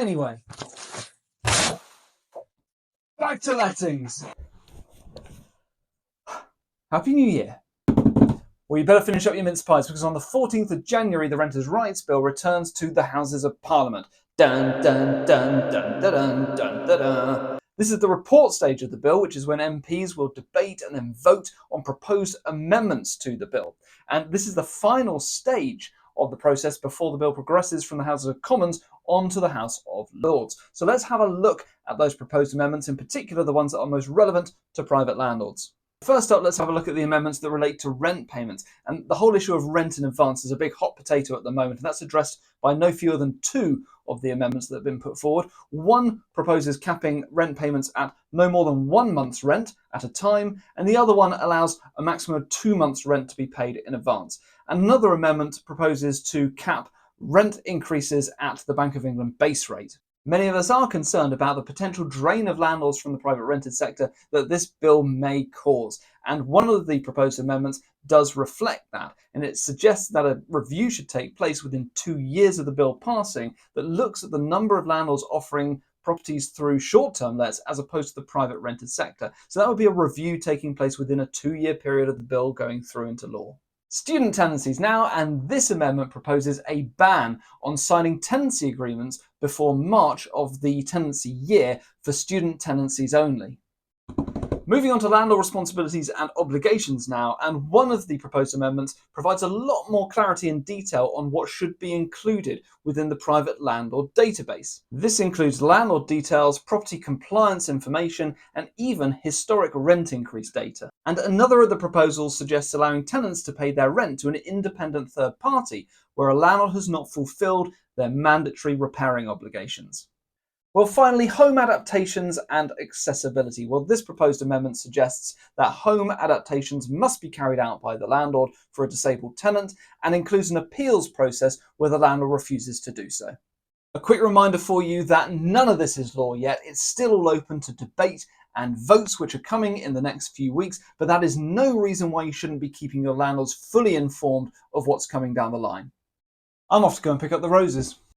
Anyway, back to lettings. Happy New Year. Well, you better finish up your mince pies because on the 14th of January, the Renters' Rights Bill returns to the Houses of Parliament. Dun, dun, dun, dun, dun, dun, dun, dun, dun. This is the report stage of the bill, which is when MPs will debate and then vote on proposed amendments to the bill. And this is the final stage of the process before the bill progresses from the House of Commons onto the House of Lords. So let's have a look at those proposed amendments, in particular the ones that are most relevant to private landlords. First up, let's have a look at the amendments that relate to rent payments. And the whole issue of rent in advance is a big hot potato at the moment, and that's addressed by no fewer than two of the amendments that have been put forward. One proposes capping rent payments at no more than 1 month's rent at a time, and the other one allows a maximum of 2 months' rent to be paid in advance. Another amendment proposes to cap rent increases at the Bank of England base rate. Many of us are concerned about the potential drain of landlords from the private rented sector that this bill may cause. And one of the proposed amendments does reflect that. And it suggests that a review should take place within 2 years of the bill passing that looks at the number of landlords offering properties through short-term lets as opposed to the private rented sector. So that would be a review taking place within a 2-year period of the bill going through into law. Student tenancies now, and this amendment proposes a ban on signing tenancy agreements before March of the tenancy year for student tenancies only. Moving on to landlord responsibilities and obligations now, and one of the proposed amendments provides a lot more clarity and detail on what should be included within the private landlord database. This includes landlord details, property compliance information, and even historic rent increase data. And another of the proposals suggests allowing tenants to pay their rent to an independent third party where a landlord has not fulfilled their mandatory repairing obligations. Well, finally, home adaptations and accessibility. Well, this proposed amendment suggests that home adaptations must be carried out by the landlord for a disabled tenant and includes an appeals process where the landlord refuses to do so. A quick reminder for you that none of this is law yet. It's still all open to debate and votes which are coming in the next few weeks, but that is no reason why you shouldn't be keeping your landlords fully informed of what's coming down the line. I'm off to go and pick up the roses.